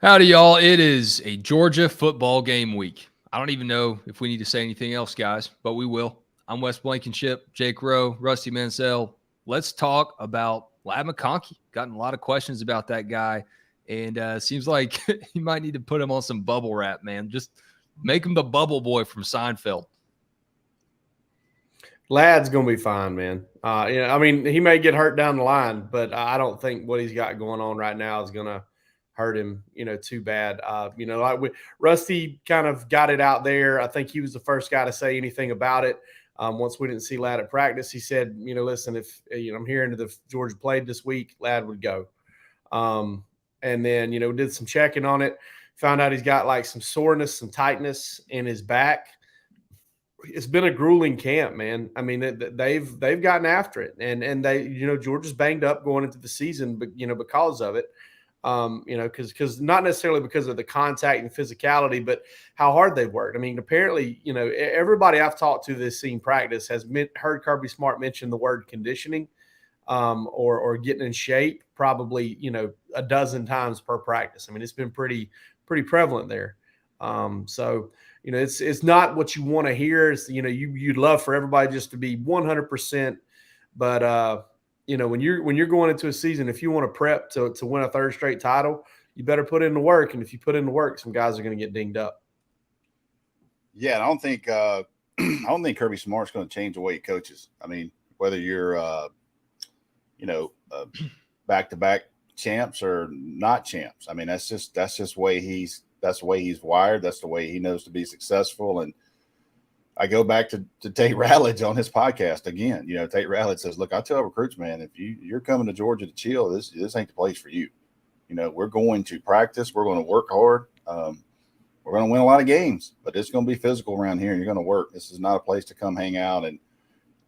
Howdy, y'all. It is a Georgia football game week. I don't even know if we need to say anything else, guys, but we will. I'm Wes Blankenship, Jake Rowe, Rusty Mansell. Let's talk about Lad McConkey. Gotten a lot of questions about that guy, and seems like you might need to put him on some bubble wrap, man. Just make him the bubble boy from Seinfeld. Lad's going to be fine, man. I mean, he may get hurt down the line, but I don't think what he's got going on right now is going to hurt him, too bad. Rusty kind of got it out there. I think he was the first guy to say anything about it. Once we didn't see Lad at practice, he said, listen, if I'm hearing that if Georgia played this week, Lad would go. And then, did some checking on it, found out he's got like some soreness, some tightness in his back. It's been a grueling camp, man. I mean, they've gotten after it, and they, Georgia's banged up going into the season, but because of it, because not necessarily because of the contact and physicality, but how hard they've worked. I mean, apparently, everybody I've talked to this scene practice has heard Kirby Smart mention the word conditioning, or getting in shape probably a dozen times per practice. I mean, it's been pretty prevalent there. So. It's not what you want to hear. It's, you'd love for everybody just to be 100%. But, when you're going into a season, if you want to prep to win a third straight title, you better put in the work. And if you put in the work, some guys are going to get dinged up. Yeah, I don't think Kirby Smart's going to change the way he coaches. I mean, whether you're, back-to-back champs or not champs. I mean, that's just the way he's wired. That's the way he knows to be successful. And I go back to Tate Ratledge on his podcast again. Tate Ratledge says, look, I tell recruits, man, if you're coming to Georgia to chill, this ain't the place for you. We're going to practice. We're going to work hard. We're going to win a lot of games, but it's going to be physical around here, and you're going to work. This is not a place to come hang out and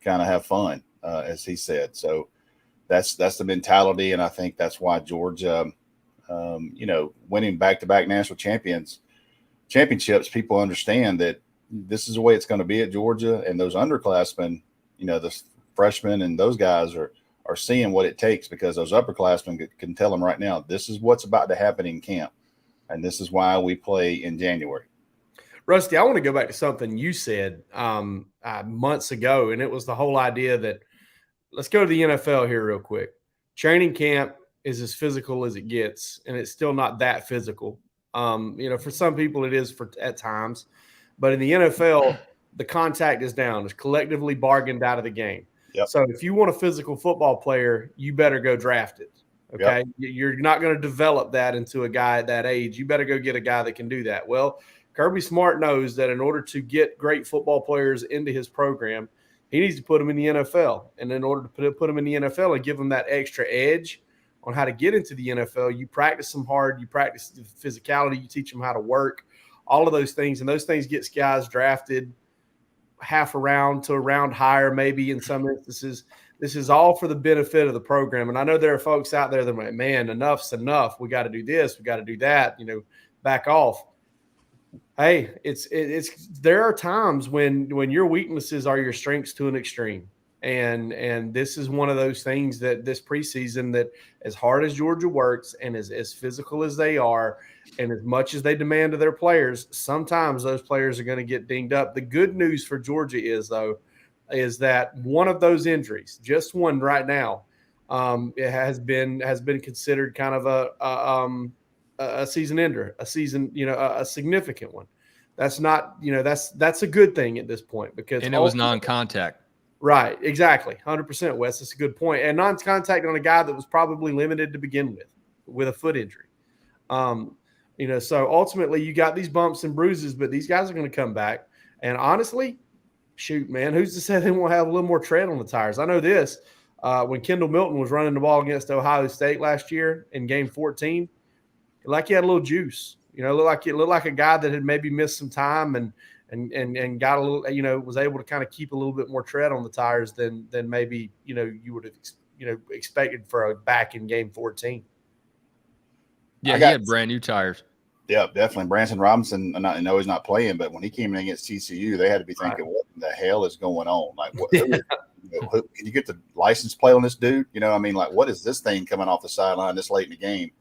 kind of have fun, as he said. So that's the mentality, and I think that's why Georgia – winning back-to-back national championships, people understand that this is the way it's going to be at Georgia, and those underclassmen, the freshmen and those guys are seeing what it takes, because those upperclassmen can tell them right now, this is what's about to happen in camp, and this is why we play in January. Rusty, I want to go back to something you said months ago, and it was the whole idea that let's go to the NFL here real quick. Training camp is as physical as it gets, and it's still not that physical. For some people it is at times, but in the NFL, the contact is down. It's collectively bargained out of the game. Yep. So if you want a physical football player, you better go draft it. Okay. Yep. You're not going to develop that into a guy at that age. You better go get a guy that can do that. Well, Kirby Smart knows that in order to get great football players into his program, he needs to put them in the NFL. And in order to put them in the NFL and give them that extra edge on how to get into the NFL, you practice them hard, you practice the physicality, you teach them how to work, all of those things. And those things get guys drafted half a round to a round higher, maybe in some instances. This is all for the benefit of the program. And I know there are folks out there that are like, man, enough's enough. We got to do this. We got to do that, back off. Hey, it's there are times when your weaknesses are your strengths to an extreme. And this is one of those things that this preseason, that as hard as Georgia works and as physical as they are, and as much as they demand of their players, sometimes those players are going to get dinged up. The good news for Georgia is that one of those injuries, just one right now, it has been considered kind of a season ender, a significant one. That's not, that's a good thing at this point, because it was non-contact. Right, exactly. 100%, Wes. That's a good point. And non-contact on a guy that was probably limited to begin with a foot injury. So ultimately you got these bumps and bruises, but these guys are going to come back. And honestly, shoot, man, who's to say they won't have a little more tread on the tires? I know this. When Kendall Milton was running the ball against Ohio State last year in game 14, like he had a little juice. It looked like a guy that had maybe missed some time and got a little, was able to kind of keep a little bit more tread on the tires than maybe, you would have, expected for a back in game 14. Yeah, he had brand new tires. Yeah, definitely. Branson Robinson, I know he's not playing, but when he came in against TCU, they had to be thinking, right, what the hell is going on? Like, can you get the license plate on this dude? Like, what is this thing coming off the sideline this late in the game?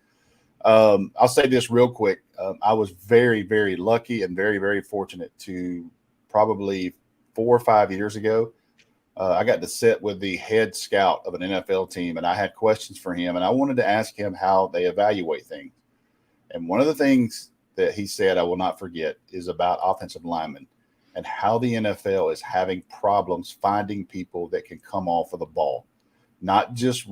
I'll say this real quick. I was very, very lucky and very, very fortunate to probably 4 or 5 years ago. I got to sit with the head scout of an NFL team, and I had questions for him, and I wanted to ask him how they evaluate things. And one of the things that he said I will not forget is about offensive linemen and how the NFL is having problems finding people that can come off of the ball. Not just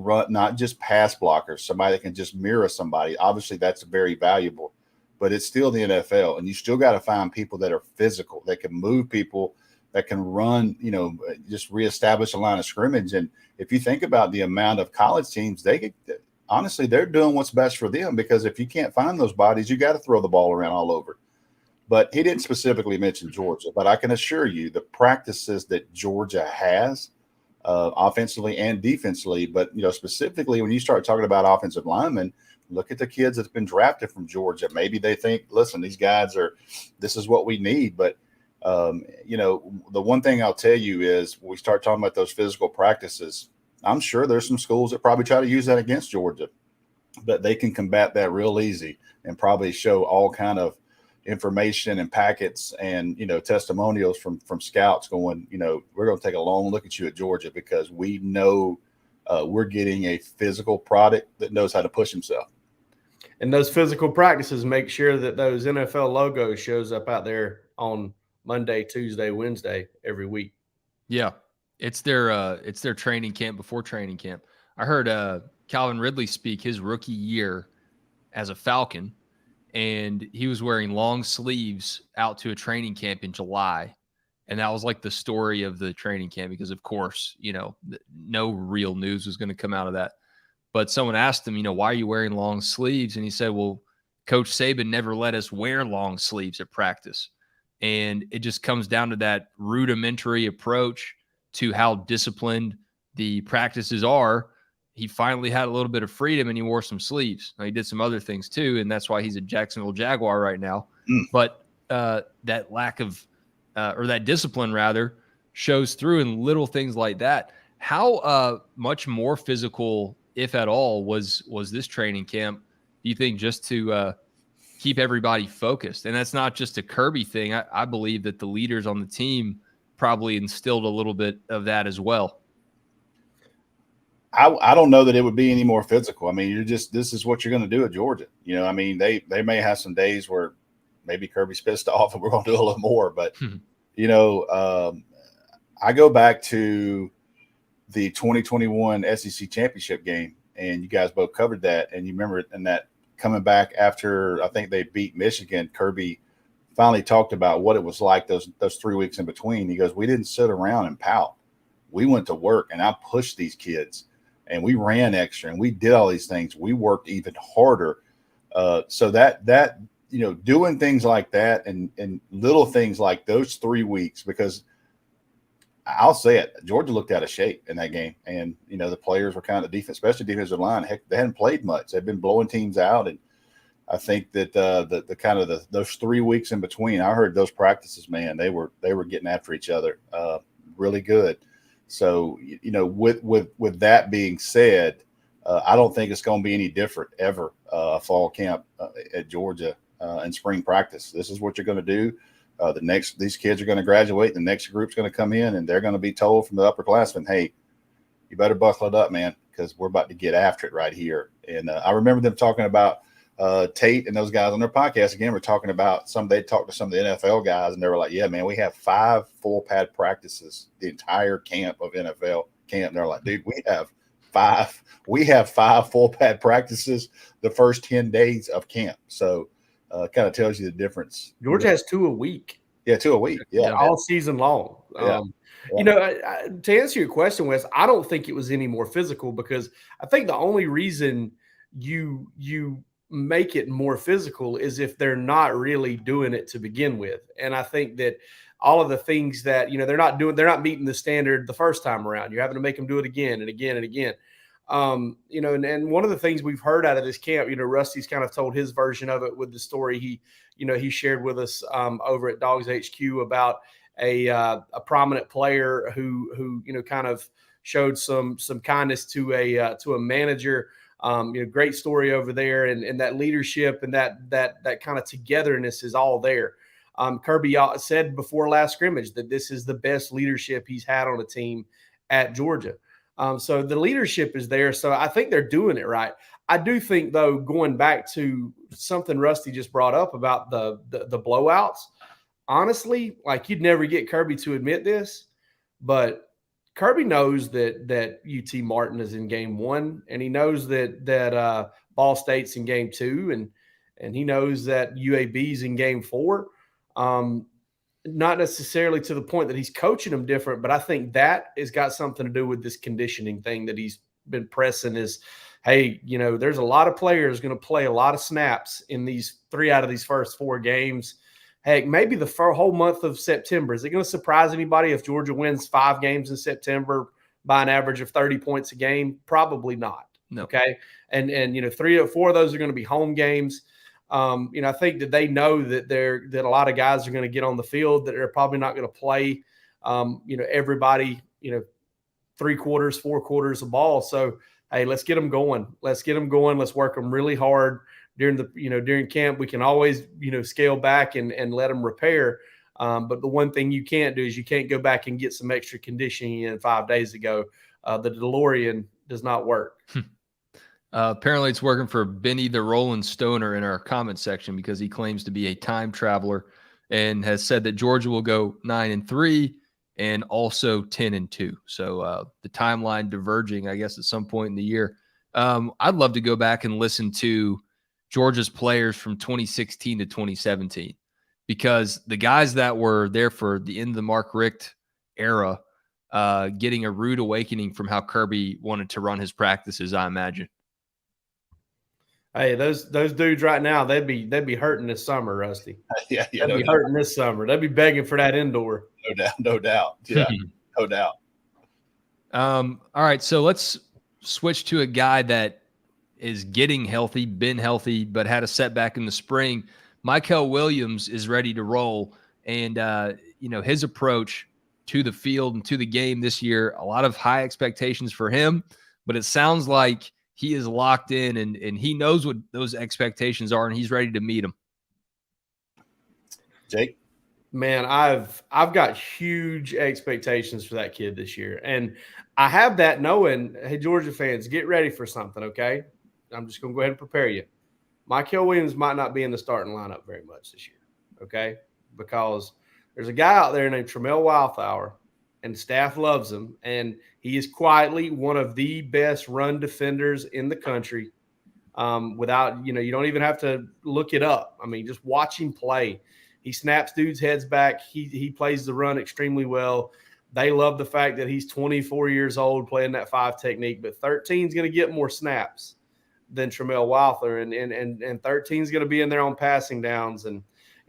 pass blockers, somebody that can just mirror somebody. Obviously, that's very valuable, but it's still the NFL, and you still got to find people that are physical, that can move people, that can run, just reestablish a line of scrimmage. And if you think about the amount of college teams, they're doing what's best for them, because if you can't find those bodies, you got to throw the ball around all over. But he didn't specifically mention Georgia, but I can assure you the practices that Georgia has, offensively and defensively, but specifically when you start talking about offensive linemen, look at the kids that's been drafted from Georgia. Maybe they think, listen, these guys this is what we need. But the one thing I'll tell you is when we start talking about those physical practices, I'm sure there's some schools that probably try to use that against Georgia, but they can combat that real easy and probably show all kind of information and packets and testimonials from scouts going, we're going to take a long look at you at Georgia because we know we're getting a physical product that knows how to push himself. And those physical practices make sure that those NFL logos shows up out there on Monday, Tuesday, Wednesday every week. Yeah, it's their training camp before training camp. I heard Calvin Ridley speak his rookie year as a Falcon, and he was wearing long sleeves out to a training camp in July. And that was like the story of the training camp because, of course, no real news was going to come out of that. But someone asked him, why are you wearing long sleeves? And he said, well, Coach Saban never let us wear long sleeves at practice. And it just comes down to that rudimentary approach to how disciplined the practices are. He finally had a little bit of freedom and he wore some sleeves. Now, he did some other things too, and that's why he's a Jacksonville Jaguar right now. But that lack of or that discipline rather shows through in little things like that. How much more physical, if at all, was this training camp, do you think, just to keep everybody focused? And that's not just a Kirby thing. I believe that the leaders on the team probably instilled a little bit of that as well. I don't know that it would be any more physical. I mean, this is what you're going to do at Georgia. I mean, they may have some days where maybe Kirby's pissed off and we're going to do a little more. But, I go back to the 2021 SEC championship game, and you guys both covered that. And you remember it, and that coming back after I think they beat Michigan, Kirby finally talked about what it was like those 3 weeks in between. He goes, we didn't sit around and pout. We went to work, and I pushed these kids. And we ran extra and we did all these things. We worked even harder. So that doing things like that and little things like those 3 weeks, because I'll say it, Georgia looked out of shape in that game. And, the players were kind of defense, especially defensive line. Heck, they hadn't played much. They've been blowing teams out. And I think that those 3 weeks in between, I heard those practices, man, they were getting after each other really good. So, with that being said, I don't think it's going to be any different ever, fall camp at Georgia in spring practice. This is what you're going to do. These kids are going to graduate. The next group's going to come in, and they're going to be told from the upperclassmen, hey, you better buckle it up, man, because we're about to get after it right here. And I remember them talking about Tate and those guys on their podcast again. We're talking about they talked to some of the NFL guys, and they were like, yeah, man, we have 5 full pad practices the entire camp of NFL camp. And they're like, dude, we have 5 full pad practices the first 10 days of camp. So kind of tells you the difference. Georgia has 2 a week. Yeah, 2 a week. Yeah, all season long. Yeah. To answer your question, Wes, I don't think it was any more physical, because I think the only reason you make it more physical is if they're not really doing it to begin with. And I think that all of the things that, they're not meeting the standard the first time around. You're having to make them do it again and again and again. And one of the things we've heard out of this camp, Rusty's kind of told his version of it with the story he shared with us over at DawgsHQ about a prominent player who kind of showed some kindness to a manager Great story over there, and that leadership and that kind of togetherness is all there. Kirby said before last scrimmage that this is the best leadership he's had on a team at Georgia. So the leadership is there. So I think they're doing it right. I do think, though, going back to something Rusty just brought up about the blowouts, honestly, like, you'd never get Kirby to admit this, but Kirby knows that UT Martin is in game 1, and he knows that Ball State's in game 2, and he knows that UAB's in game 4. Not necessarily to the point that he's coaching them different, but I think that has got something to do with this conditioning thing that he's been pressing is, hey, there's a lot of players going to play a lot of snaps in these 3 out of these first 4 games. Heck, maybe the whole month of September. Is it going to surprise anybody if Georgia wins 5 games in September by an average of 30 points a game? Probably not. No. Okay. And 3 or 4 of those are going to be home games. I think that they know that a lot of guys are going to get on the field that are probably not going to play, everybody, 3 quarters, 4 quarters of ball. So, hey, let's get them going. Let's work them really hard during camp. We can always, scale back and let them repair. But the one thing you can't do is you can't go back and get some extra conditioning in 5 days ago. The DeLorean does not work. Apparently it's working for Benny the Rolling Stoner in our comment section because he claims to be a time traveler and has said that Georgia will go 9-3 and also 10-2. So the timeline diverging, I guess, at some point in the year. I'd love to go back and listen to Georgia's players from 2016 to 2017 because the guys that were there for the end of the Mark Richt era getting a rude awakening from how Kirby wanted to run his practices, I imagine. Hey, those dudes right now, they'd be hurting this summer, Rusty. Yeah, they'd be hurting this summer. They'd be begging for that indoor. No doubt. Yeah, no doubt. All right, so let's switch to a guy that is getting healthy, been healthy, but had a setback in the spring. Mykel Williams is ready to roll, and his approach to the field and to the game this year, a lot of high expectations for him, but it sounds like he is locked in and he knows what those expectations are and he's ready to meet them. Jake? Man, I've got huge expectations for that kid this year. And I have that knowing, hey, Georgia fans, get ready for something, okay? I'm just going to go ahead and prepare you. Mykel Williams might not be in the starting lineup very much this year, okay? Because there's a guy out there named Tramel Wildflower, and staff loves him, and he is quietly one of the best run defenders in the country. Without, you don't even have to look it up. I mean, just watch him play. He snaps dudes' heads back. He plays the run extremely well. They love the fact that he's 24 years old playing that 5 technique, but 13 is going to get more snaps than Tramel Wildflower, and 13 is going to be in there on passing downs. And,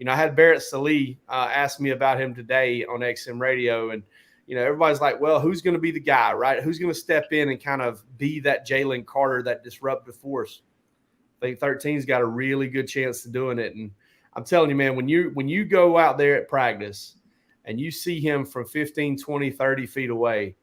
I had Barrett Sallee ask me about him today on XM Radio, and everybody's like, well, who's going to be the guy, right? Who's going to step in and kind of be that Jalen Carter, that disruptive force? I think 13's got a really good chance of doing it. And I'm telling you, man, when you go out there at practice and you see him from 15, 20, 30 feet away,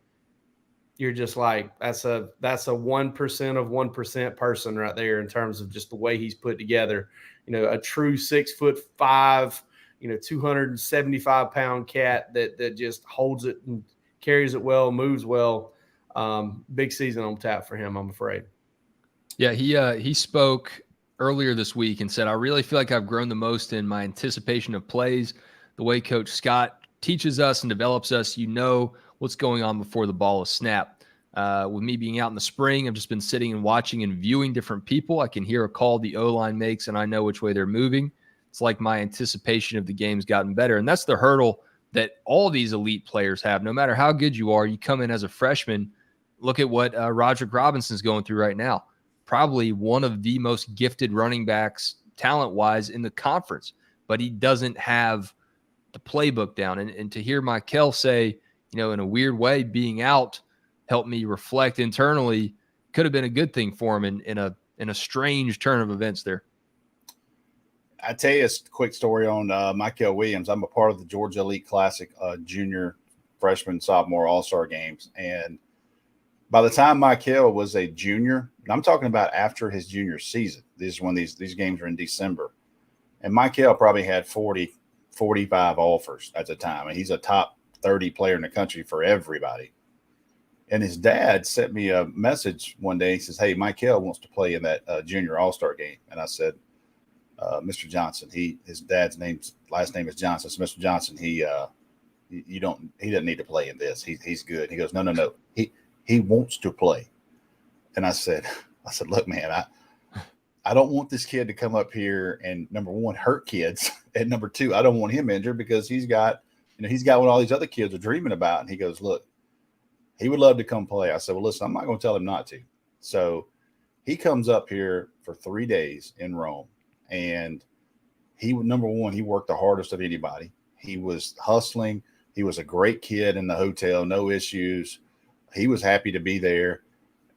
you're just like, that's a 1% of 1% person right there in terms of just the way he's put together. A true 6'5", 275-pound cat that just holds it and carries it well, moves well. Big season on tap for him, I'm afraid. Yeah, he spoke earlier this week and said, I really feel like I've grown the most in my anticipation of plays, the way Coach Scott teaches us and develops us. What's going on before the ball is snapped. With me being out in the spring, I've just been sitting and watching and viewing different people. I can hear a call the O-line makes, and I know which way they're moving. It's like my anticipation of the game's gotten better. And that's the hurdle that all these elite players have. No matter how good you are, you come in as a freshman. Look at what Roderick Robinson's going through right now. Probably one of the most gifted running backs talent-wise in the conference, but he doesn't have the playbook down. And to hear Mykel say, in a weird way, being out helped me reflect internally, could have been a good thing for him in a strange turn of events there. I tell you a quick story on Mykel Williams. I'm a part of the Georgia Elite Classic junior, freshman, sophomore, all-star games. And by the time Mykel was a junior, and I'm talking about after his junior season, this is when these games were in December, and Mykel probably had 40, 45 offers at the time, and he's a top 30 player in the country for everybody. And his dad sent me a message one day. He says, "Hey, Mykel wants to play in that junior all-star game." And I said, "Mr. Johnson, his dad's last name is Johnson. So Mr. Johnson, he doesn't need to play in this. He's good." He goes, No. He wants to play. And I said, "Look, man, I don't want this kid to come up here and, number one, hurt kids, and number two, I don't want him injured because he's got what all these other kids are dreaming about." And he goes, "Look, he would love to come play." I said, "Well, listen, I'm not going to tell him not to." So he comes up here for 3 days in Rome, and number one, he worked the hardest of anybody. He was hustling. He was a great kid in the hotel, no issues. He was happy to be there,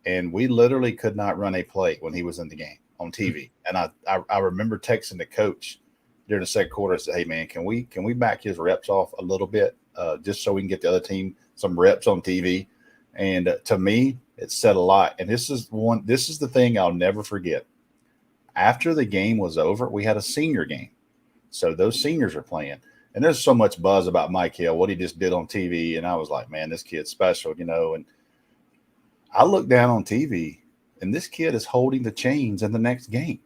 and we literally could not run a play when he was in the game on TV. And I remember texting the coach during the second quarter and said, "Hey, man, can we back his reps off a little bit, just so we can get the other team some reps on TV?" And to me, it said a lot. And this is the thing I'll never forget. After the game was over, we had a senior game. So those seniors are playing. And there's so much buzz about Mykel, what he just did on TV. And I was like, man, this kid's special, And I looked down on TV, and this kid is holding the chains in the next game.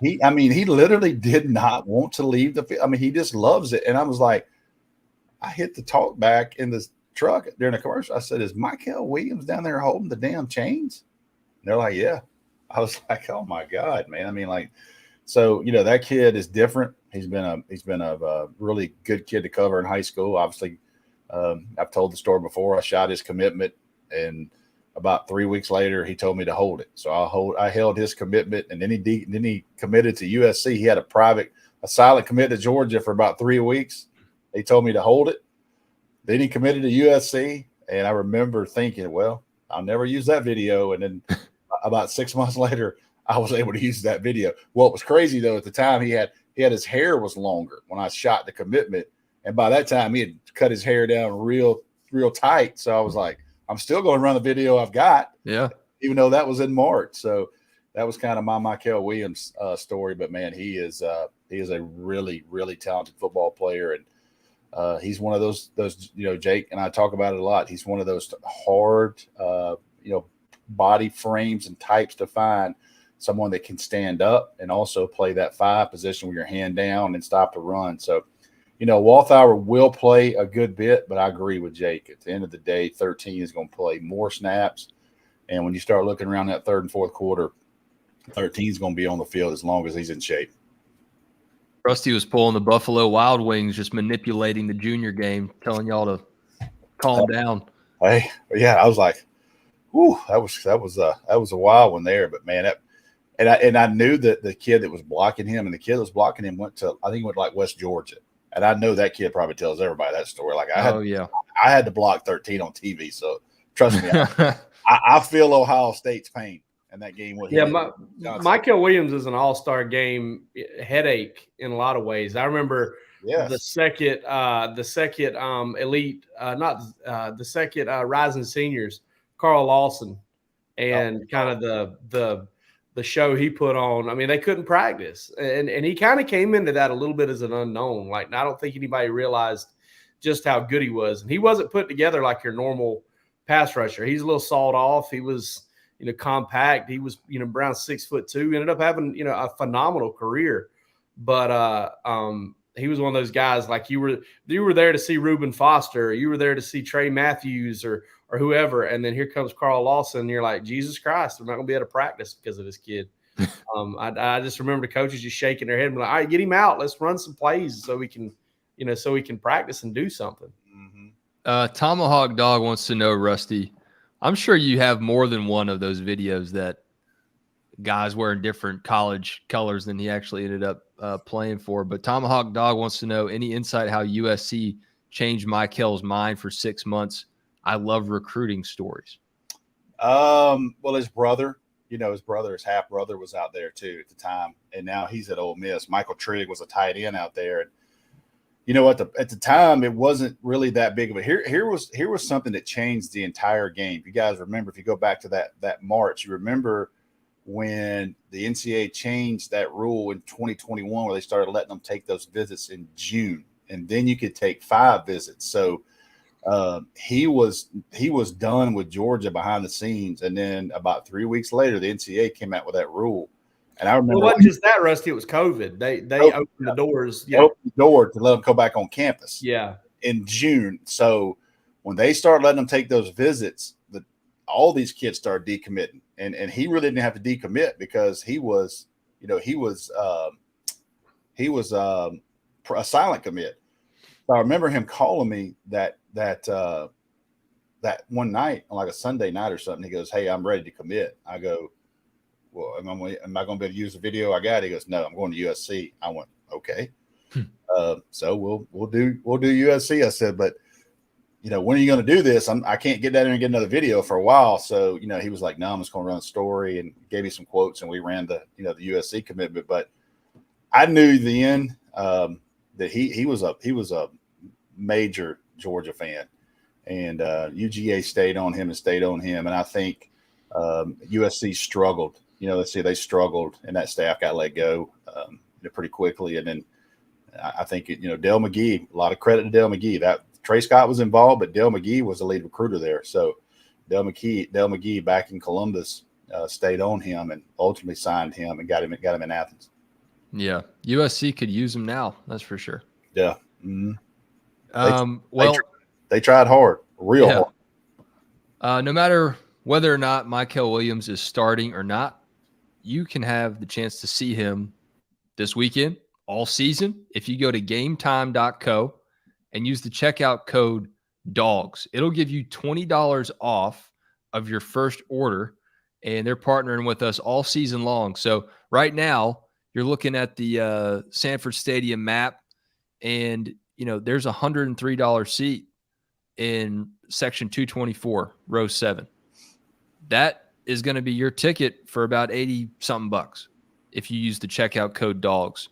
He literally did not want to leave the field. He just loves it. And I was like, I hit the talk back in the truck during the commercial. I said, "Is Mykel Williams down there holding the damn chains?" And they're like, "Yeah." I was like, "Oh my God, man." So, that kid is different. He's been a really good kid to cover in high school. Obviously, I've told the story before. I shot his commitment, and about 3 weeks later, he told me to hold it. So I held his commitment, and then he committed to USC. He had a silent commit to Georgia for about 3 weeks. He told me to hold it. Then he committed to USC, and I remember thinking, well, I'll never use that video. And then about 6 months later, I was able to use that video. What was crazy, though, at the time, he had his hair was longer when I shot the commitment, and by that time, he had cut his hair down real tight. So I was like, I'm still going to run the video I've got, even though that was in March. So that was kind of my Mykel Williams story. But man, he is a really, really talented football player, and he's one of those Jake and I talk about it a lot. He's one of those hard body frames and types to find, someone that can stand up and also play that 5 position with your hand down and stop the run. So, Walthour will play a good bit, but I agree with Jake. At the end of the day, 13 is going to play more snaps. And when you start looking around that third and fourth quarter, 13 is going to be on the field as long as he's in shape. Rusty was pulling the Buffalo Wild Wings, just manipulating the junior game, telling y'all to calm down. Hey, yeah, I was like, "Whew, that was a wild one there." But man, I knew that the kid that was blocking him, and the kid that was blocking him went to like West Georgia, and I know that kid probably tells everybody that story. Like I had to block 13 on TV, so trust me, I feel Ohio State's pain. And that game was Mykel Williams is an all-star game headache in a lot of ways. I remember the second rising seniors, Carl Lawson, and kind of the show he put on. They couldn't practice, and he kind of came into that a little bit as an unknown. Like, I don't think anybody realized just how good he was, and he wasn't put together like your normal pass rusher. He's a little sawed off. He was compact. He was, around 6'2", ended up having, a phenomenal career. But he was one of those guys, like you were there to see Reuben Foster, or you were there to see Trey Matthews or whoever. And then here comes Carl Lawson. And you're like, Jesus Christ, I'm not going to be able to practice because of this kid. I just remember the coaches just shaking their head and like, all right, get him out. Let's run some plays so we can practice and do something. Mm-hmm. Tomahawk Dog wants to know, Rusty, I'm sure you have more than one of those videos that guys wearing different college colors than he actually ended up playing for. But Tomahawk Dog wants to know any insight how USC changed Mykel's mind for 6 months. I love recruiting stories. Well, his brother, his half brother was out there too at the time, and now he's at Ole Miss. Michael Trigg was a tight end out there, and you know, at the time, it wasn't really that big of a. Here was something that changed the entire game. If you guys remember, if you go back to that March, you remember when the NCAA changed that rule in 2021, where they started letting them take those visits in June, and then you could take 5 visits. So he was done with Georgia behind the scenes, and then about 3 weeks later, the NCAA came out with that rule. And I remember, well, it wasn't just that, Rusty. It was COVID. They opened the doors. They opened the door to let them go back on campus. Yeah, in June. So when they started letting them take those visits, all these kids started decommitting, and he really didn't have to decommit because he was a silent commit. So I remember him calling me that one night on like a Sunday night or something. He goes, "Hey, I'm ready to commit." I go, "Well, am I going to be able to use the video I got?" He goes, "No, I'm going to USC." I went, "Okay." So we'll do USC. I said, "But when are you going to do this? I can't get down there and get another video for a while." So he was like, "No, I'm just going to run a story," and gave me some quotes, and we ran the USC commitment. But I knew then that he was a major Georgia fan, and UGA stayed on him, and I think USC struggled. Let's see, they struggled, and that staff got let go pretty quickly. And then I think Dale McGee, a lot of credit to Dale McGee. That Trey Scott was involved, but Dale McGee was the lead recruiter there. So Dale McGee back in Columbus stayed on him and ultimately signed him and got him in Athens. Yeah, USC could use him now. That's for sure. Yeah. Mm-hmm. They tried hard, real hard. No matter whether or not Mykel Williams is starting or not, you can have the chance to see him this weekend, all season, if you go to gametime.co and use the checkout code DAWGS. It'll give you $20 off of your first order, and they're partnering with us all season long. So right now, you're looking at the Sanford Stadium map, and there's a $103 seat in section 224, row 7. That is going to be your ticket for about 80-something bucks if you use the checkout code DAWGS.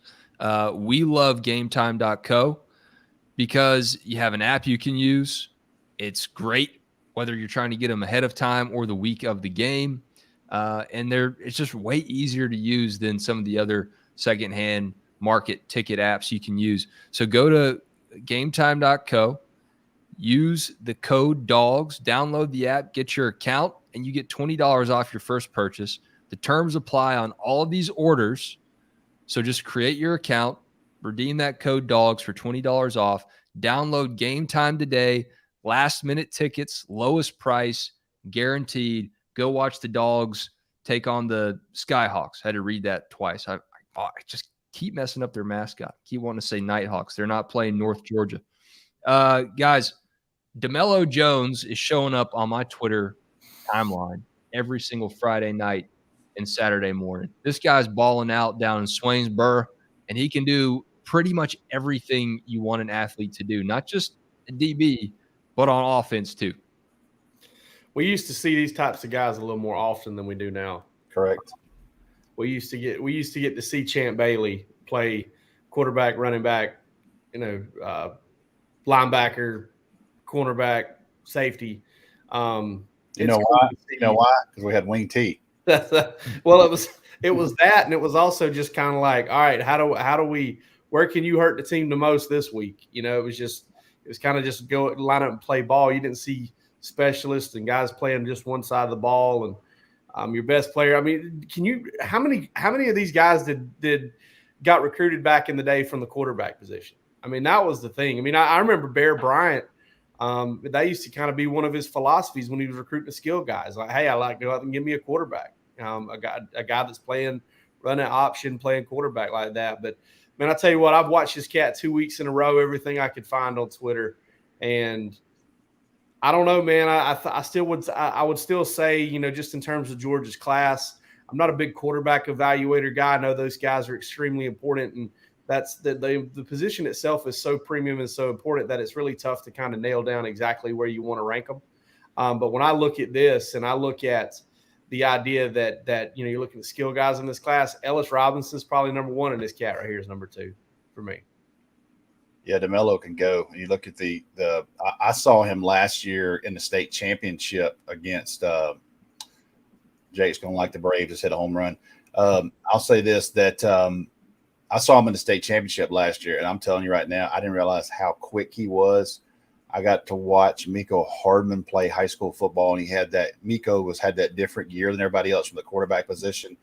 We love gametime.co because you have an app you can use. It's great whether you're trying to get them ahead of time or the week of the game. And it's just way easier to use than some of the other secondhand market ticket apps you can use. So go to gametime.co, use the code DAWGS, download the app, get your account, and you get $20 off your first purchase. The terms apply on all of these orders. So just create your account, redeem that code DAWGS for $20 off, download Game Time today, last minute tickets, lowest price, guaranteed. Go watch the Dogs take on the Skyhawks. I had to read that twice. I just keep messing up their mascot. Keep wanting to say Nighthawks. They're not playing North Georgia. Guys, DeMello Jones is showing up on my Twitter timeline every single Friday night and Saturday morning. This guy's balling out down in Swainsboro, and he can do pretty much everything you want an athlete to do, not just a DB, but on offense too. We used to see these types of guys a little more often than we do now. Correct. We used to get to see Champ Bailey play quarterback, running back, linebacker, cornerback, safety. You know why? Because we had Wing T. Well, it was that, and it was also just kind of like, all right, how do we? Where can you hurt the team the most this week? It was kind of just go line up and play ball. You didn't see specialists and guys playing just one side of the ball, and your best player. I mean, how many of these guys did got recruited back in the day from the quarterback position? I mean, that was the thing. I mean, I remember Bear Bryant. That used to kind of be one of his philosophies when he was recruiting skill guys. Like, hey, I like to go out and give me a quarterback, a guy that's playing running option, playing quarterback like that. But man, I tell you what, I've watched this cat 2 weeks in a row, everything I could find on Twitter, and I don't know, man. I would still say, just in terms of Georgia's class, I'm not a big quarterback evaluator guy. I know those guys are extremely important, and that's the position itself is so premium and so important that it's really tough to kind of nail down exactly where you want to rank them. But when I look at this and I look at the idea that you're looking at skill guys in this class, Ellis Robinson's probably number one, and this cat right here is number 2 for me. Yeah, DeMello can go. You look at I saw him last year in the state championship against Jake's going to like the Braves, just hit a home run. I'll say this, that I saw him in the state championship last year, and I'm telling you right now, I didn't realize how quick he was. I got to watch Miko Hardman play high school football, and had that different gear than everybody else from the quarterback position.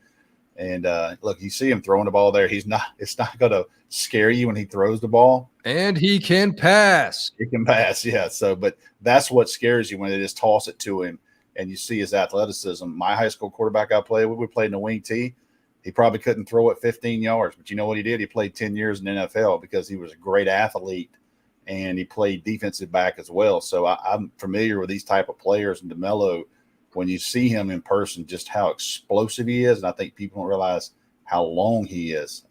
And look, you see him throwing the ball there. It's not going to scare you when he throws the ball. And he can pass. He can pass, yeah. So, but that's what scares you when they just toss it to him and you see his athleticism. My high school quarterback I played with, we played in the wing tee. He probably couldn't throw it 15 yards, but you know what he did? He played 10 years in the NFL because he was a great athlete, and he played defensive back as well. So I'm familiar with these type of players. And DeMello, when you see him in person, just how explosive he is, and I think people don't realize how long he is.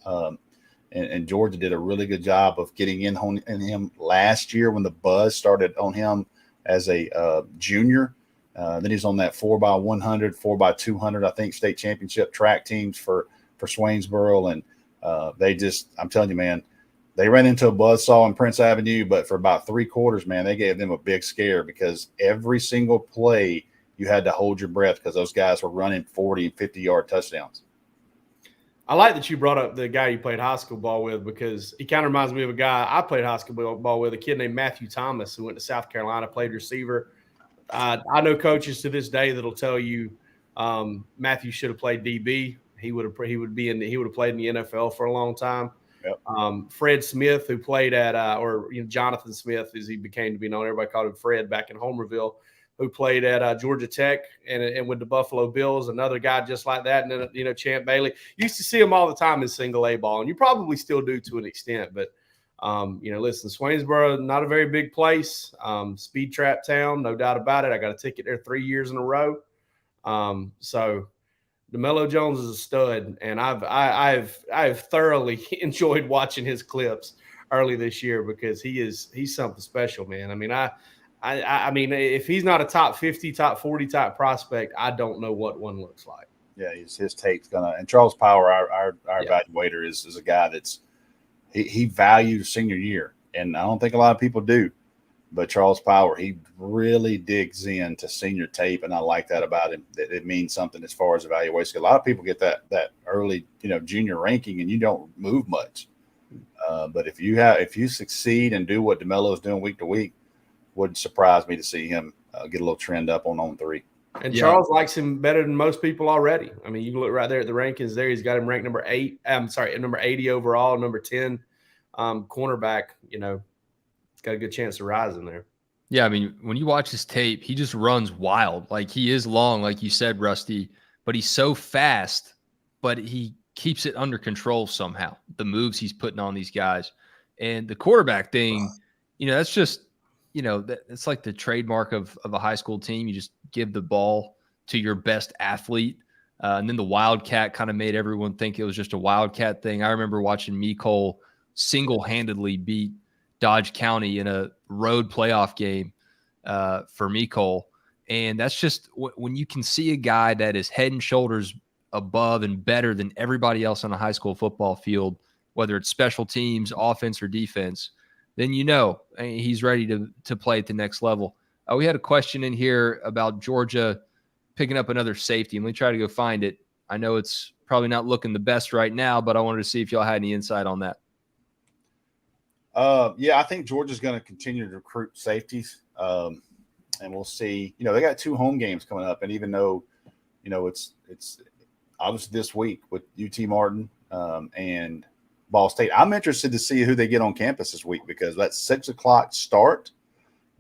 And Georgia did a really good job of getting in him last year when the buzz started on him as a junior. Then he's on that 4x100, 4x200, I think, state championship track teams for Swainsboro. And I'm telling you, man, they ran into a buzzsaw in Prince Avenue, but for about 3 quarters, man, they gave them a big scare because every single play you had to hold your breath because those guys were running 40 and 50-yard touchdowns. I like that you brought up the guy you played high school ball with because he kind of reminds me of a guy I played high school ball with, a kid named Matthew Thomas who went to South Carolina, played receiver. I know coaches to this day that'll tell you Matthew should have played DB. He would have played in the NFL for a long time. Yep. Fred Smith, who played at Jonathan Smith, as he became to be known, everybody called him Fred back in Homerville, who played at Georgia Tech and with the Buffalo Bills, another guy just like that. And then, Champ Bailey. You used to see him all the time in single A ball, and you probably still do to an extent. But, listen, Swainsboro, not a very big place, speed trap town, no doubt about it. I got a ticket there 3 years in a row. So DeMello Jones is a stud, and I've thoroughly enjoyed watching his clips early this year because he's something special, man. I mean, if he's not a top 50, top 40 type prospect, I don't know what one looks like. Yeah, his tape's and Charles Power, our evaluator, is a guy that's he values senior year, and I don't think a lot of people do. But Charles Power, he really digs into senior tape, and I like that about him. That it means something as far as evaluation. A lot of people get that early, junior ranking, and you don't move much. But if you succeed and do what DeMello is doing week to week, wouldn't surprise me to see him get a little trend up on 3. And Charles likes him better than most people already. I mean, you can look right there at the rankings there. He's got him ranked number 80 overall, number 10 cornerback. Got a good chance to rise in there. Yeah, I mean, when you watch his tape, he just runs wild. Like, he is long, like you said, Rusty, but he's so fast, but he keeps it under control somehow, the moves he's putting on these guys. And the quarterback thing, that's just, it's like the trademark of a high school team. You just give the ball to your best athlete. And then the Wildcat kind of made everyone think it was just a Wildcat thing. I remember watching Mykel single-handedly beat Dodge County in a road playoff game for Mykel. And that's just when you can see a guy that is head and shoulders above and better than everybody else on a high school football field, whether it's special teams, offense, or defense, then he's ready to play at the next level. We had a question in here about Georgia picking up another safety. Let me try to go find it. I know it's probably not looking the best right now, but I wanted to see if y'all had any insight on that. I think Georgia's going to continue to recruit safeties, and we'll see. They got 2 home games coming up, and even though, it's obviously this week with UT Martin and Ball State, I'm interested to see who they get on campus this week because that 6:00 start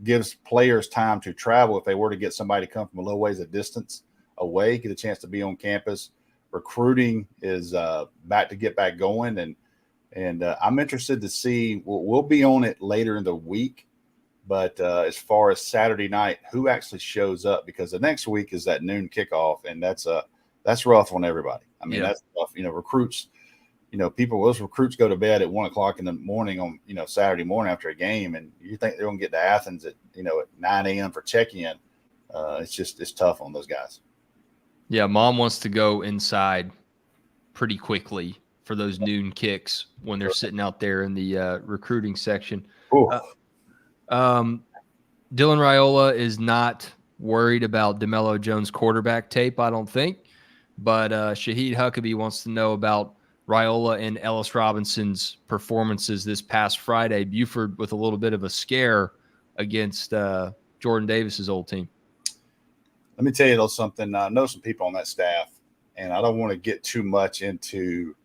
gives players time to travel if they were to get somebody to come from a little ways of distance away, get a chance to be on campus. Recruiting is get back going, and I'm interested to see. We'll be on it later in the week, but as far as Saturday night, who actually shows up? Because the next week is that noon kickoff, and that's rough on everybody. I mean, that's rough. Recruits. Those recruits go to bed at 1:00 in the morning on Saturday morning after a game, and you think they're going to get to Athens at 9 a.m. for check-in. It's tough on those guys. Yeah, Mom wants to go inside pretty quickly for those noon kicks when they're sitting out there in the recruiting section. Dylan Raiola is not worried about DeMello Jones' quarterback tape, I don't think. But Shahid Huckabee wants to know about Raiola and Ellis Robinson's performances this past Friday. Buford with a little bit of a scare against Jordan Davis's old team. Let me tell you something. I know some people on that staff, and I don't want to get too much into –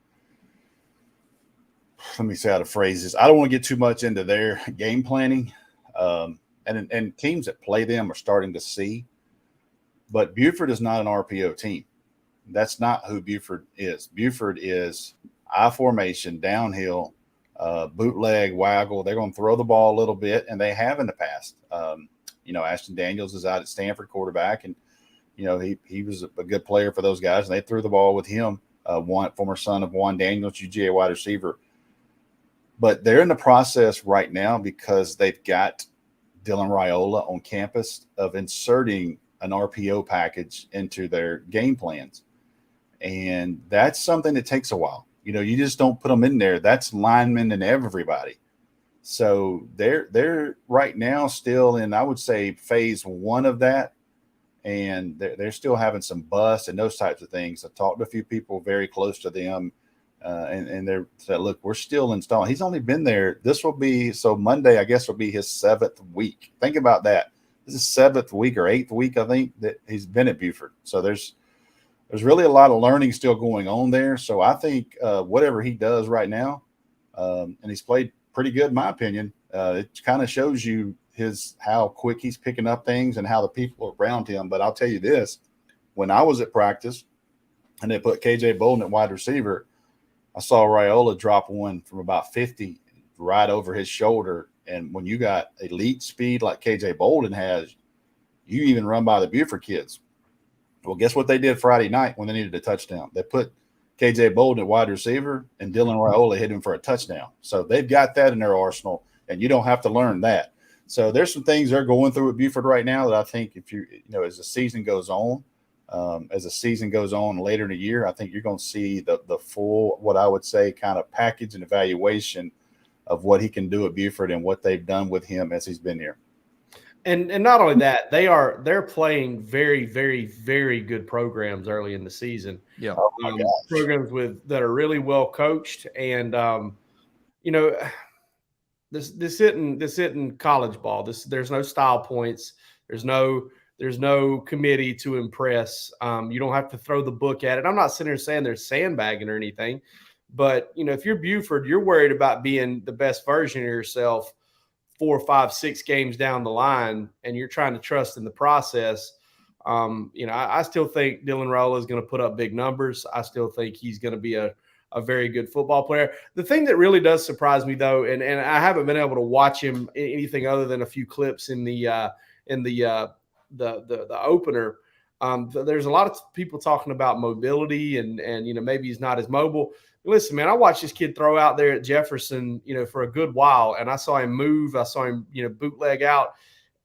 let me say how to phrase this. I don't want to get too much into their game planning. And teams that play them are starting to see. But Buford is not an RPO team. That's not who Buford is. Buford is I formation, downhill, bootleg, waggle. They're going to throw the ball a little bit, and they have in the past. Ashton Daniels is out at Stanford quarterback, and, he was a good player for those guys, and they threw the ball with him, former son of Juan Daniels, UGA wide receiver. But they're in the process right now because they've got Dylan Raiola on campus of inserting an RPO package into their game plans. And that's something that takes a while. You just don't put them in there. That's linemen and everybody. So they're right now still in, I would say, phase one of that. And they're still having some busts and those types of things. I've talked to a few people very close to them. And they're said, look, we're still installing. He's only been there. Monday, I guess, will be his 7th week. Think about that. This is 7th week or 8th week, I think, that he's been at Buford. So there's really a lot of learning still going on there. So I think whatever he does right now, and he's played pretty good, in my opinion, it kind of shows you how quick he's picking up things and how the people around him. But I'll tell you this, when I was at practice and they put KJ Bolden at wide receiver, I saw Raiola drop one from about 50 right over his shoulder. And when you got elite speed like KJ Bolden has, you even run by the Buford kids. Well, guess what they did Friday night when they needed a touchdown? They put KJ Bolden at wide receiver, and Dylan Raiola hit him for a touchdown. So they've got that in their arsenal, and you don't have to learn that. So there's some things they're going through at Buford right now that I think if as the season goes on, later in the year, I think you're going to see the full, what I would say, kind of package and evaluation of what he can do at Buford and what they've done with him as he's been here. And not only that, they're playing very, very, very good programs early in the season. Yeah, programs that are really well coached, and this isn't college ball. There's no style points. There's no committee to impress. You don't have to throw the book at it. I'm not sitting here saying they're sandbagging or anything, but if you're Buford, you're worried about being the best version of yourself 4, 5, 6 games down the line, and you're trying to trust in the process. I still think Dylan Raiola is going to put up big numbers. I still think he's going to be a very good football player. The thing that really does surprise me, though, and I haven't been able to watch him anything other than a few clips in the opener. There's a lot of people talking about mobility and maybe he's not as mobile. Listen, man, I watched this kid throw out there at Jefferson, for a good while, and I saw him move. I saw him, bootleg out.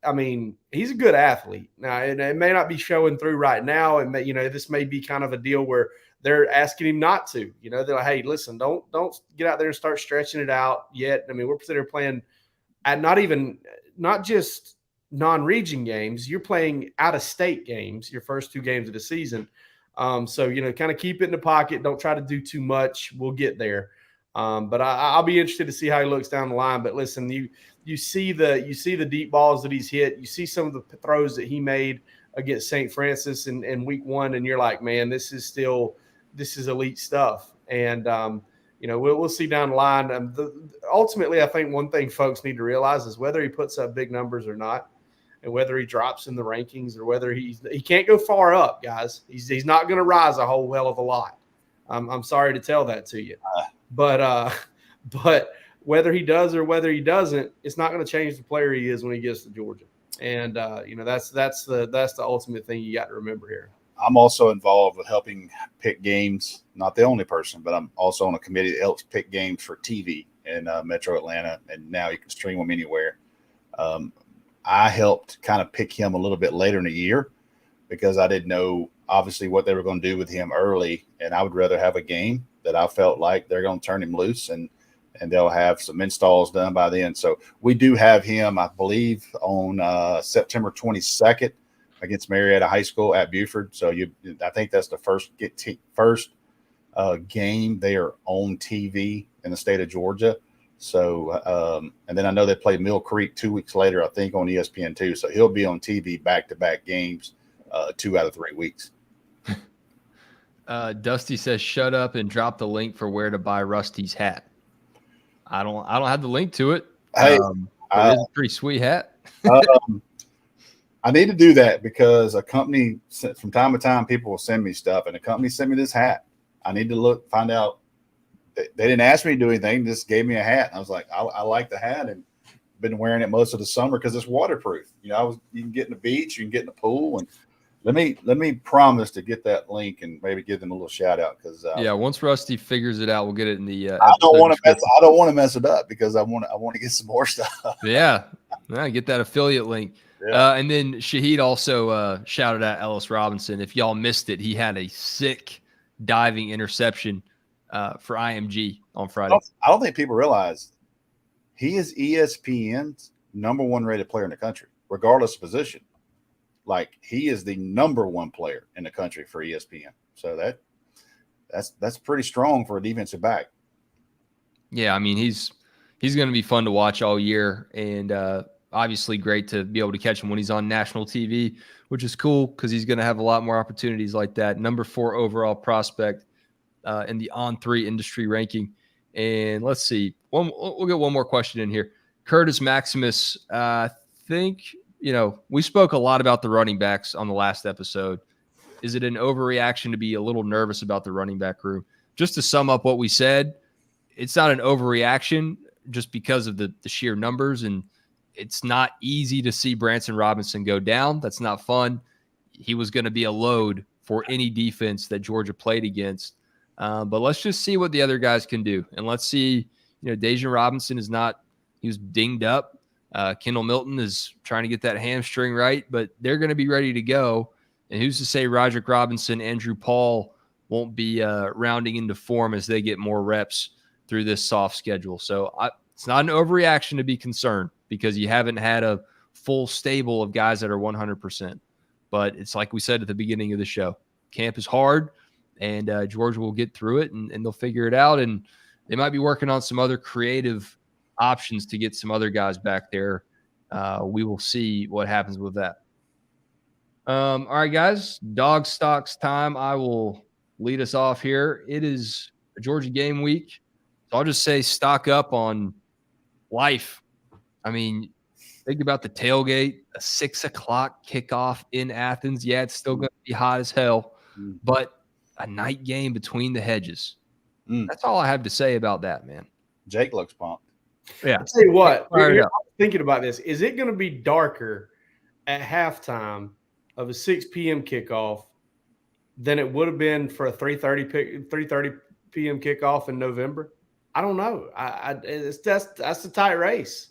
I mean, he's a good athlete. Now, it may not be showing through right now. And this may be kind of a deal where they're asking him not to. They're like, hey, listen, don't get out there and start stretching it out yet. I mean, we're sitting here playing at not just non-region games. You're playing out-of-state games, your first 2 games of the season. So kind of keep it in the pocket. Don't try to do too much. We'll get there. But I'll be interested to see how he looks down the line. But listen, you see the deep balls that he's hit. You see some of the throws that he made against St. Francis in week 1, and you're like, man, this is elite stuff. And we'll see down the line. Ultimately, I think one thing folks need to realize is whether he puts up big numbers or not, and whether he drops in the rankings or whether he can't go far up, guys. He's not going to rise a whole hell of a lot. I'm sorry to tell that to you, but whether he does or whether he doesn't, it's not going to change the player he is when he gets to Georgia. And that's the ultimate thing you got to remember here. I'm also involved with helping pick games. Not the only person, but I'm also on a committee that helps pick games for TV in Metro Atlanta, and now you can stream them anywhere. I helped kind of pick him a little bit later in the year because I didn't know obviously what they were going to do with him early, and I would rather have a game that I felt like they're going to turn him loose and they'll have some installs done by then. So we do have him, I believe, on September 22nd against Marietta High School at Buford. So I think that's the first game they are on TV in the state of Georgia. So and then I know they play Mill Creek 2 weeks later, I think, on ESPN2. So he'll be on TV back-to-back games 2 out of 3 weeks. Dusty says, "Shut up and drop the link for where to buy Rusty's hat." I don't have the link to it. Hey, but it's a pretty sweet hat. I need to do that because a company, from time to time, people will send me stuff, and the company sent me this hat. I need to find out. They didn't ask me to do anything; they just gave me a hat. I was like, I like the hat, and been wearing it most of the summer because it's waterproof. You can get in the beach, you can get in the pool, and let me promise to get that link and maybe give them a little shout out because once Rusty figures it out, we'll get it in the. I don't want to mess it up because I want to get some more stuff. Yeah, get that affiliate link. Yeah. And then Shahid also shouted out Ellis Robinson. If y'all missed it, he had a sick diving interception for IMG on Friday. I don't think people realize he is ESPN's #1 rated player in the country, regardless of position. Like, he is the #1 player in the country for ESPN. So that's pretty strong for a defensive back. Yeah, I mean, he's going to be fun to watch all year, and obviously great to be able to catch him when he's on national TV, which is cool because he's going to have a lot more opportunities like that. #4 overall prospect in the On3 industry ranking. And let's see, we'll get one more question in here. Curtis Maximus, I think, we spoke a lot about the running backs on the last episode. Is it an overreaction to be a little nervous about the running back room? Just to sum up what we said, it's not an overreaction just because of the sheer numbers, and it's not easy to see Branson Robinson go down. That's not fun. He was going to be a load for any defense that Georgia played against. But let's just see what the other guys can do. And let's see, Dejan Robinson he was dinged up. Kendall Milton is trying to get that hamstring right, but they're going to be ready to go. And who's to say Roderick Robinson, Andrew Paul won't be rounding into form as they get more reps through this soft schedule. So it's not an overreaction to be concerned because you haven't had a full stable of guys that are 100%. But it's like we said at the beginning of the show, camp is hard, and Georgia will get through it, and they'll figure it out. And they might be working on some other creative options to get some other guys back there. We will see what happens with that. All right, guys, dog stocks time. I will lead us off here. It is a Georgia game week. So I'll just say stock up on life. I mean, think about the tailgate, a 6 o'clock kickoff in Athens. Yeah, it's still going to be hot as hell, but a night game between the hedges. That's all I have to say about that, man. Jake looks pumped. Yeah. I'll tell you what, I'm thinking about this. Is it going to be darker at halftime of a 6 p.m. kickoff than it would have been for a 3:30 p.m. kickoff in November? I don't know. That's a tight race.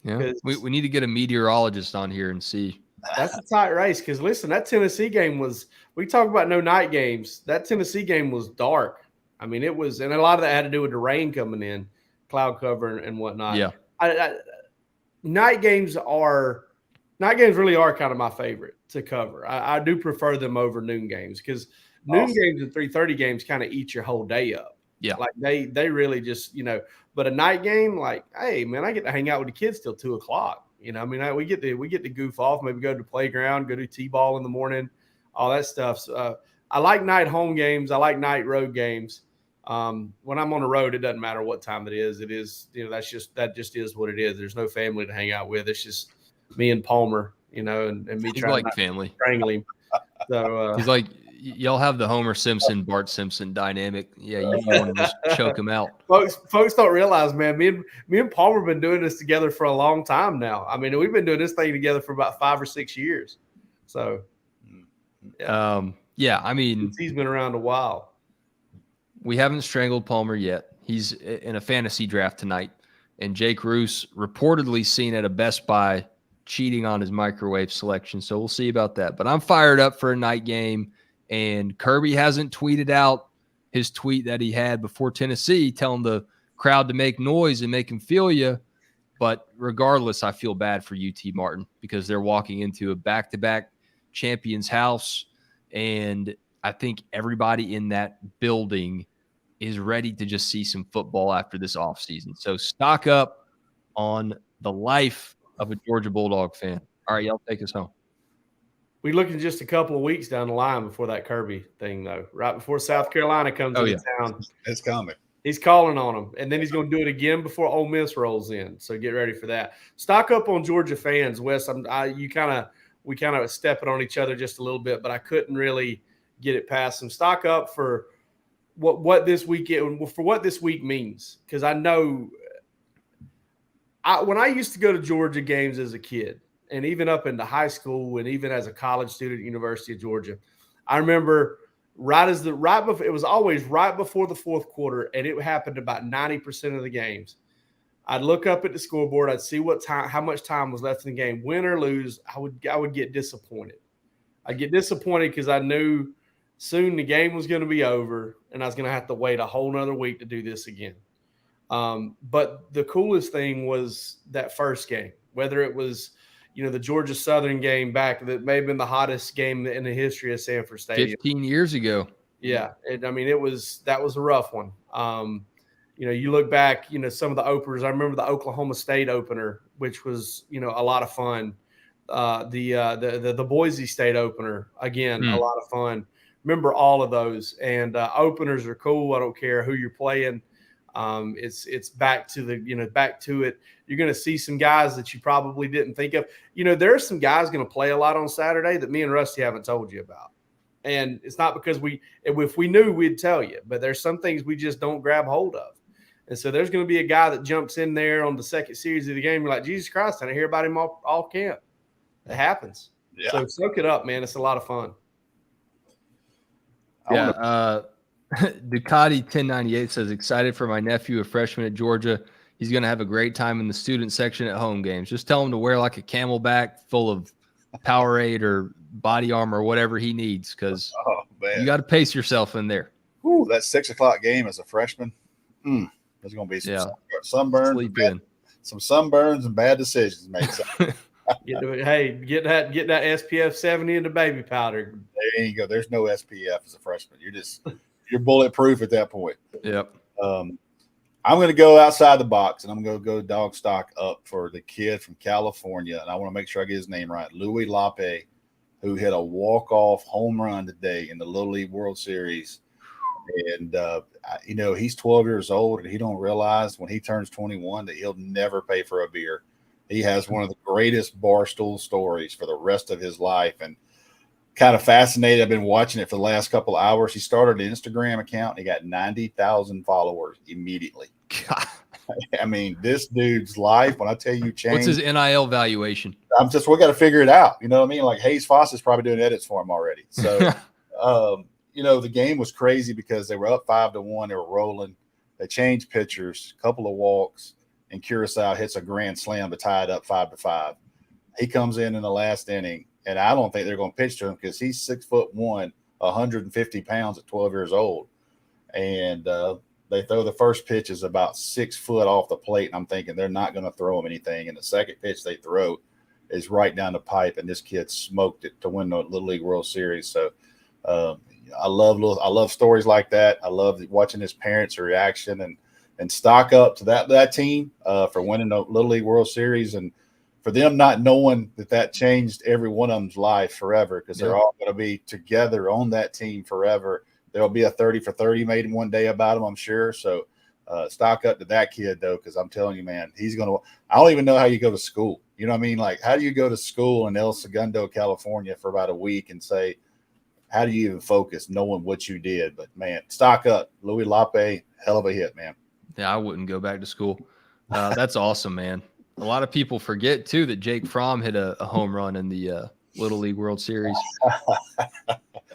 Yeah, we need to get a meteorologist on here and see. That's a tight race because, listen, that Tennessee game was – we talk about no night games. That Tennessee game was dark. I mean, it was – and a lot of that had to do with the rain coming in, cloud cover and whatnot. Yeah. Night games really are kind of my favorite to cover. I do prefer them over noon games because noon games and 3:30 games kind of eat your whole day up. Yeah. Like they really just, but a night game, like, hey, man, I get to hang out with the kids till 2 o'clock. I mean, we get to goof off, maybe go to the playground, go do T-ball in the morning, all that stuff. So, I like night home games. I like night road games. When I'm on the road, it doesn't matter what time it is. It is, that just is what it is. There's no family to hang out with. It's just me and Palmer, and me He's trying like to family. strangle him. So he's like, y'all have the Homer Simpson, Bart Simpson dynamic. Yeah, you want to just choke him out. Folks don't realize, man, me and Palmer have been doing this together for a long time now. I mean, we've been doing this thing together for about 5 or 6 years. So, yeah, I mean, he's been around a while. We haven't strangled Palmer yet. He's in a fantasy draft tonight. And Jake Roos reportedly seen at a Best Buy cheating on his microwave selection. So we'll see about that. But I'm fired up for a night game. And Kirby hasn't tweeted out his tweet that he had before Tennessee telling the crowd to make noise and make him feel you. But regardless, I feel bad for UT Martin because they're walking into a back-to-back champion's house. And I think everybody in that building is ready to just see some football after this offseason. So stock up on the life of a Georgia Bulldog fan. All right, y'all take us home. We looking just a couple of weeks down the line before that Kirby thing, though. Right before South Carolina comes into town. It's coming. He's calling on them, and then he's going to do it again before Ole Miss rolls in. So get ready for that. Stock up on Georgia fans, Wes. We kind of stepping on each other just a little bit, but I couldn't really get it past them. Stock up for what this week means, because I know when I used to go to Georgia games as a kid, and even up into high school, and even as a college student at University of Georgia, I remember. It was always right before the fourth quarter, and it happened about 90% of the games. I'd look up at the scoreboard, I'd see how much time was left in the game, win or lose. I would get disappointed. I'd get disappointed because I knew soon the game was going to be over, and I was going to have to wait a whole nother week to do this again. But the coolest thing was that first game, whether it was the Georgia Southern game back that may have been the hottest game in the history of Sanford Stadium. 15 years ago. Yeah. That was a rough one. You look back, some of the openers. I remember the Oklahoma State opener, which was, a lot of fun. The Boise State opener, again, a lot of fun. Remember all of those. And openers are cool. I don't care who you're playing. It's back to back to it. You're going to see some guys that you probably didn't think of. There are some guys going to play a lot on Saturday that me and Rusty haven't told you about. And it's not because if we knew, we'd tell you, but there's some things we just don't grab hold of. And so there's going to be a guy that jumps in there on the second series of the game. You're like, Jesus Christ, I didn't hear about him all camp. It happens. Yeah. So soak it up, man. It's a lot of fun. Yeah. Ducati 1098 says, excited for my nephew, a freshman at Georgia. He's going to have a great time in the student section at home games. Just tell him to wear like a Camelback full of Powerade or body armor or whatever he needs, because you got to pace yourself in there. Ooh, that 6 o'clock game as a freshman. There's going to be some sunburns. Some sunburns and bad decisions made. Get that SPF 70 into baby powder. There you go. There's no SPF as a freshman. You're bulletproof at that point. Yep. I'm going to go outside the box, and I'm going to go dog stock up for the kid from California, and I want to make sure I get his name right, Louis Lape, who hit a walk-off home run today in the Little League World Series. And, he's 12 years old, and he don't realize when he turns 21 that he'll never pay for a beer. He has one of the greatest Barstool stories for the rest of his life, and kind of fascinated. I've been watching it for the last couple of hours. He started an Instagram account, and he got 90,000 followers immediately. God. I mean, this dude's life, when I tell you, changed. What's his NIL valuation? We got to figure it out. You know what I mean? Like Hayes Foss is probably doing edits for him already. So, the game was crazy because they were up 5-1. They were rolling. They changed pitchers, a couple of walks, and Curacao hits a grand slam to tie it up 5-5. He comes in the last inning, and I don't think they're going to pitch to him because he's 6'1", 150 pounds at 12 years old. And they throw the first pitch is about 6 foot off the plate, and I'm thinking they're not going to throw him anything. And the second pitch they throw is right down the pipe, and this kid smoked it to win the Little League World Series. So I love stories like that. I love watching his parents' reaction and stock up to that team for winning the Little League World Series, and for them not knowing that changed every one of them's life forever, because they're all going to be together on that team forever. There'll be a 30 for 30 made one day about him, I'm sure. So stock up to that kid, though, because I'm telling you, man, he's going to – I don't even know how you go to school. You know what I mean? Like, how do you go to school in El Segundo, California for about a week and say, how do you even focus knowing what you did? But, man, stock up. Louis Lape, hell of a hit, man. Yeah, I wouldn't go back to school. That's awesome, man. A lot of people forget, too, that Jake Fromm hit a home run in the Little League World Series.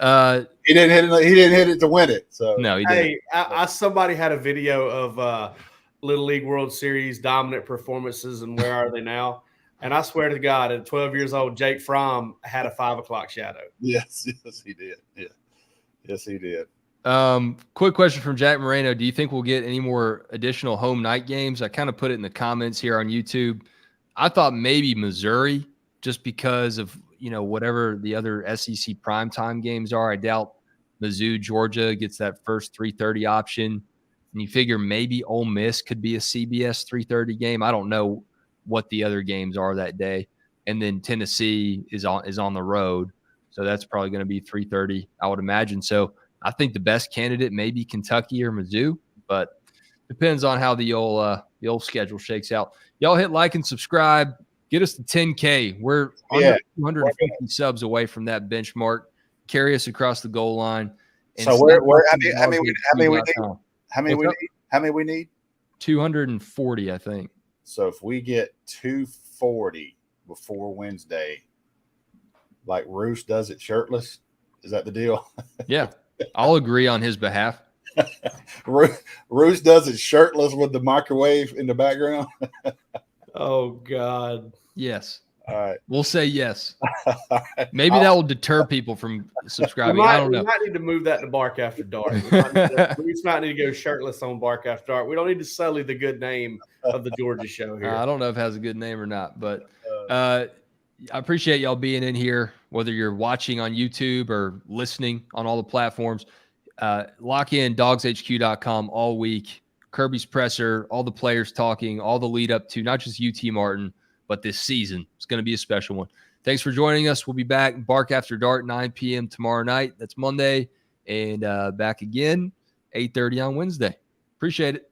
He didn't hit it to win it. So no, he didn't. Hey, somebody had a video of Little League World Series dominant performances and where are they now? And I swear to God, at 12 years old, Jake Fromm had a 5 o'clock shadow. Yes, he did. Yeah. Yes, he did. Quick question from Jack Moreno. Do you think we'll get any more additional home night games? I kind of put it in the comments here on YouTube. I thought maybe Missouri, just because of, whatever the other SEC primetime games are. I doubt Mizzou, Georgia gets that first 3:30 option. And you figure maybe Ole Miss could be a CBS 3:30 game. I don't know what the other games are that day. And then Tennessee is on the road. So that's probably going to be 3:30, I would imagine. So I think the best candidate may be Kentucky or Mizzou, but depends on how the old schedule shakes out. Y'all hit like and subscribe. Get us to 10K. We're under 250 subs away from that benchmark. Carry us across the goal line. And so how many we need? 240, I think. So if we get 240 before Wednesday, like Roos does it shirtless, is that the deal? Yeah, I'll agree on his behalf. Roos does it shirtless with the microwave in the background. Oh, God. All Yes. right. We'll say yes. Maybe that will deter people from subscribing. I don't know. We might need to move that to Bark After Dark. We might need to go shirtless on Bark After Dark. We don't need to sully the good name of the Georgia show here. I don't know if it has a good name or not, but I appreciate y'all being in here, whether you're watching on YouTube or listening on all the platforms. Lock in DawgsHQ.com all week. Kirby's presser, all the players talking, all the lead up to not just UT Martin, but this season. It's going to be a special one. Thanks for joining us. We'll be back Bark After Dark 9 p.m. tomorrow night. That's Monday. And back again 8:30 on Wednesday. Appreciate it.